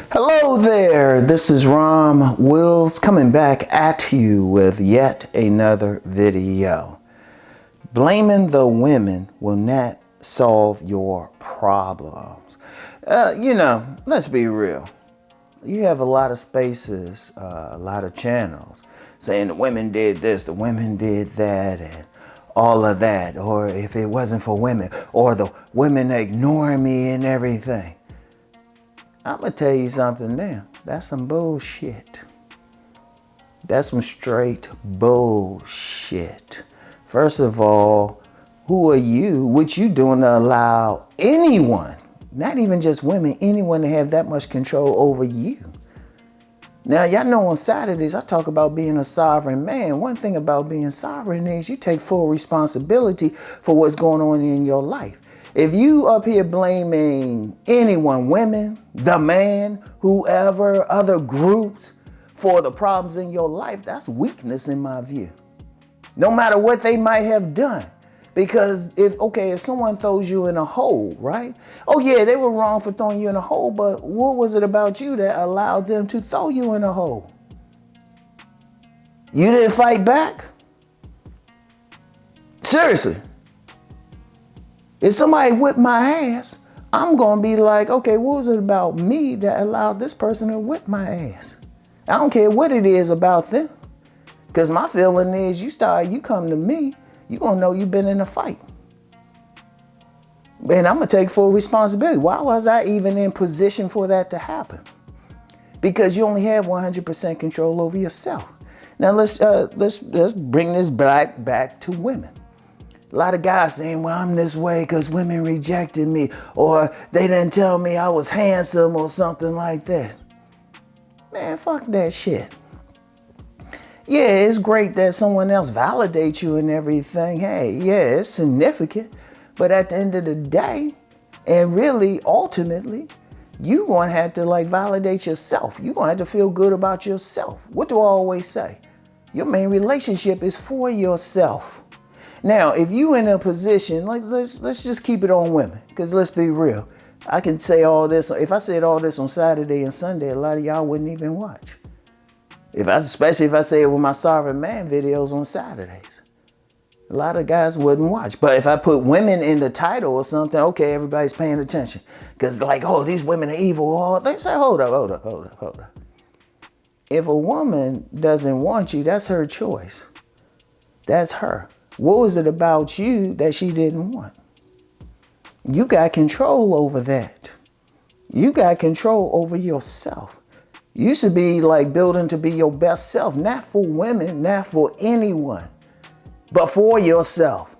Hello there, this is Rom Wills coming back at you with yet another video. Blaming the women will not solve your problems. Let's be real. You have a lot of spaces, a lot of channels saying the women did this, the women did that, and all of that. Or if it wasn't for women, or the women ignoring me and everything. I'm gonna tell you something now. That's some bullshit. That's some straight bullshit. First of all, who are you? What you doing to allow anyone, not even just women, anyone to have that much control over you? Now, y'all know on Saturdays, I talk about being a sovereign man. One thing about being sovereign is you take full responsibility for what's going on in your life. If you up here blaming anyone, women, the man, whoever, other groups for the problems in your life, that's weakness in my view. No matter what they might have done. Because if someone throws you in a hole, right? Oh yeah, they were wrong for throwing you in a hole, but what was it about you that allowed them to throw you in a hole? You didn't fight back? Seriously. If somebody whipped my ass, I'm going to be like, okay, what was it about me that allowed this person to whip my ass? I don't care what it is about them. Because my feeling is you come to me, you're going to know you've been in a fight. And I'm going to take full responsibility. Why was I even in position for that to happen? Because you only have 100% control over yourself. Now let's bring this back to women. A lot of guys saying, well, I'm this way because women rejected me, or they didn't tell me I was handsome or something like that. Man, fuck that shit. Yeah, it's great that someone else validates you and everything. Hey, yeah, it's significant. But at the end of the day, and really, ultimately, you're going to have to validate yourself. You're going to have to feel good about yourself. What do I always say? Your main relationship is for yourself. Now, if you in a position, let's just keep it on women, because let's be real. I can say all this. If I said all this on Saturday and Sunday, a lot of y'all wouldn't even watch. Especially if I say it with my sovereign man videos on Saturdays. A lot of guys wouldn't watch. But if I put women in the title or something, okay, everybody's paying attention. Because these women are evil. Oh, they say, hold up. If a woman doesn't want you, that's her choice. That's her. What was it about you that she didn't want? You got control over that. You got control over yourself. You should be building to be your best self, not for women, not for anyone, but for yourself.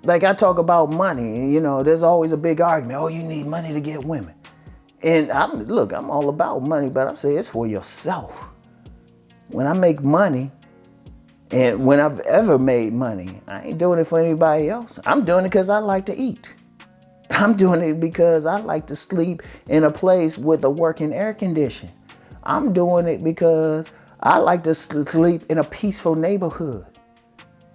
I talk about money, there's always a big argument. Oh, you need money to get women. And I'm all about money, but I'm saying it's for yourself. When I make money, and when I've ever made money, I ain't doing it for anybody else. I'm doing it because I like to eat. I'm doing it because I like to sleep in a place with a working air condition. I'm doing it because I like to sleep in a peaceful neighborhood.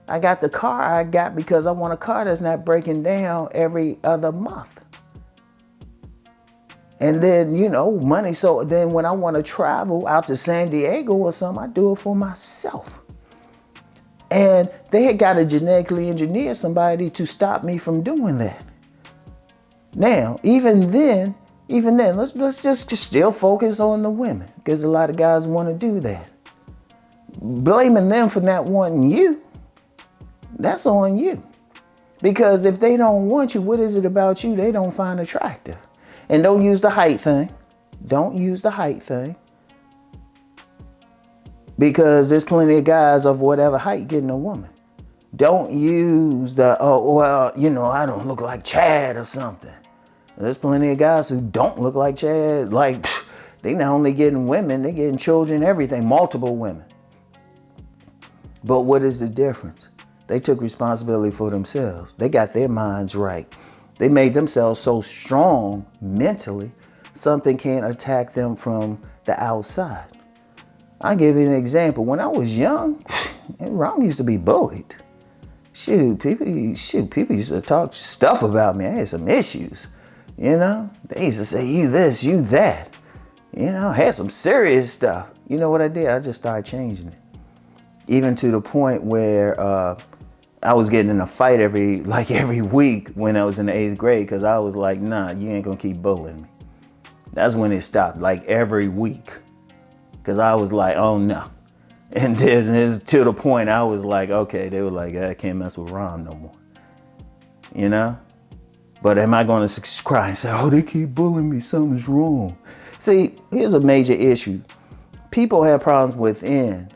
I got the car I got because I want a car that's not breaking down every other month. And then, money. So then when I want to travel out to San Diego or something, I do it for myself. And they had got to genetically engineer somebody to stop me from doing that. Now, even then, let's just still focus on the women, because a lot of guys want to do that. Blaming them for not wanting you, that's on you. Because if they don't want you, what is it about you they don't find attractive? And don't use the height thing. Don't use the height thing. Because there's plenty of guys of whatever height getting a woman. Don't use I don't look like Chad or something. There's plenty of guys who don't look like Chad. They not only getting women, they getting children, everything, multiple women. But what is the difference? They took responsibility for themselves. They got their minds right. They made themselves so strong mentally, something can't attack them from the outside. I'll give you an example. When I was young, Rom used to be bullied. People used to talk stuff about me. I had some issues. They used to say, you this, you that. You know, I had some serious stuff. You know what I did? I just started changing it. Even to the point where I was getting in a fight every week when I was in the 8th grade, because I was like, nah, you ain't gonna keep bullying me. That's when it stopped, like every week. Because I was like, oh no. And then it's to the point I was like, okay, they were like, I can't mess with Rom no more. You know? But am I gonna cry and say, oh, they keep bullying me, something's wrong? See, here's a major issue. People have problems within,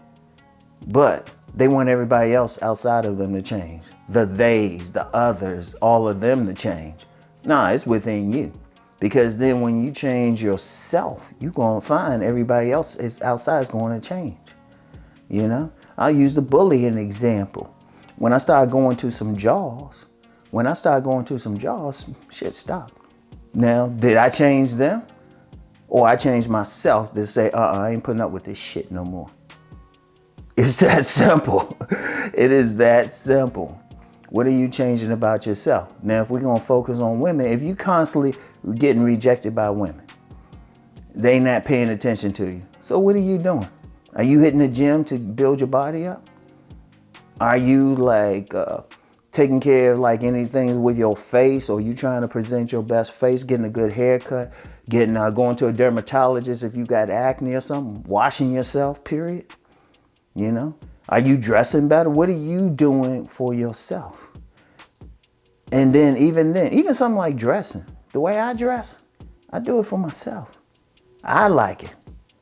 but they want everybody else outside of them to change. The theys, the others, all of them to change. Nah, it's within you. Because then when you change yourself, you're gonna find everybody else is outside is going to change. You know? I'll use the bullying example. When I started going to some jaws, shit stopped. Now, did I change them? Or I changed myself to say, I ain't putting up with this shit no more. It's that simple. It is that simple. What are you changing about yourself? Now, if we're gonna focus on women, if you constantly getting rejected by women, they not paying attention to you. So what are you doing? Are you hitting the gym to build your body up? Are you like taking care of like anything with your face? Or you trying to present your best face, getting a good haircut, going to a dermatologist if you got acne or something, washing yourself, period? You know, are you dressing better? What are you doing for yourself? And then, even something like dressing, the way I dress, I do it for myself. I like it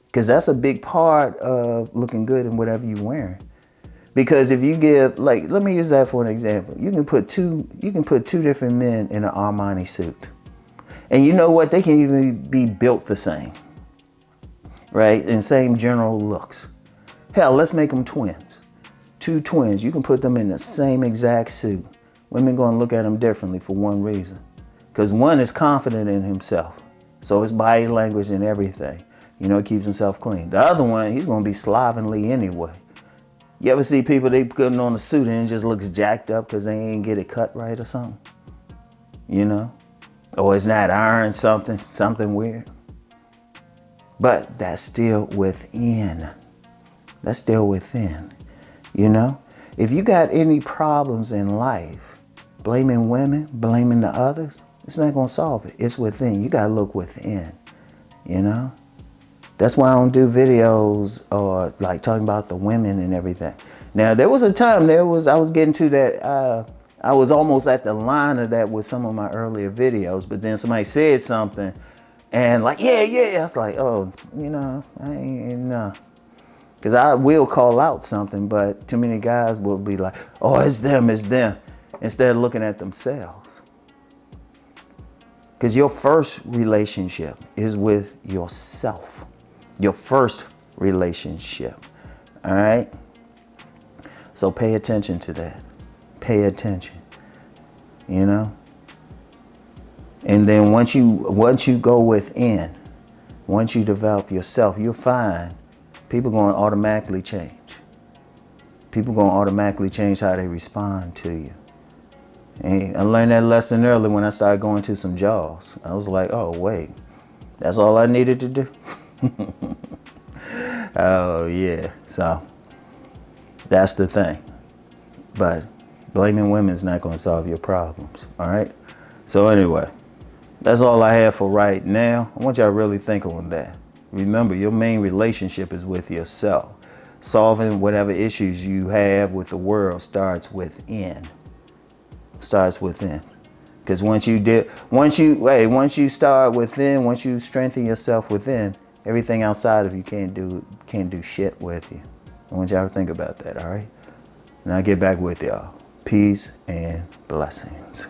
because that's a big part of looking good in whatever you're wearing. Because if you give, like, let me use that for an example. You can put two different men in an Armani suit. And you know what? They can even be built the same, right? And same general looks. Hell, let's make them twins. 2 twins, you can put them in the same exact suit. Women gonna look at them differently for one reason. Because one is confident in himself. So his body language and everything, you know, keeps himself clean. The other one, he's gonna be slovenly anyway. You ever see people, they putting on a suit and it just looks jacked up because they ain't get it cut right or something? You know? Or it's not ironed, something weird. But that's still within. That's still within, you know? If you got any problems in life, blaming women, blaming the others, it's not gonna solve it. It's within. You gotta look within, you know? That's why I don't do videos or like talking about the women and everything. Now, there was a time I was getting to that, I was almost at the line of that with some of my earlier videos, but then somebody said something and like, yeah, I was like, oh, you know, I ain't, nah. Because I will call out something, but too many guys will be like, oh, it's them, instead of looking at themselves. Because your first relationship is with yourself. Your first relationship, all right? So pay attention to that. Pay attention, you know? And then once you go within, once you develop yourself, you'll find people going to automatically change. People going to automatically change how they respond to you. And I learned that lesson early when I started going to some jaws. I was like, oh, wait, that's all I needed to do? Oh, yeah. So that's the thing. But blaming women is not going to solve your problems, all right? So anyway, that's all I have for right now. I want y'all to really think on that. Remember, your main relationship is with yourself. Solving whatever issues you have with the world starts within. Starts within. Because once you start within, once you strengthen yourself within, everything outside of you can't do shit with you. I want y'all to think about that, all right? Now get back with y'all. Peace and blessings.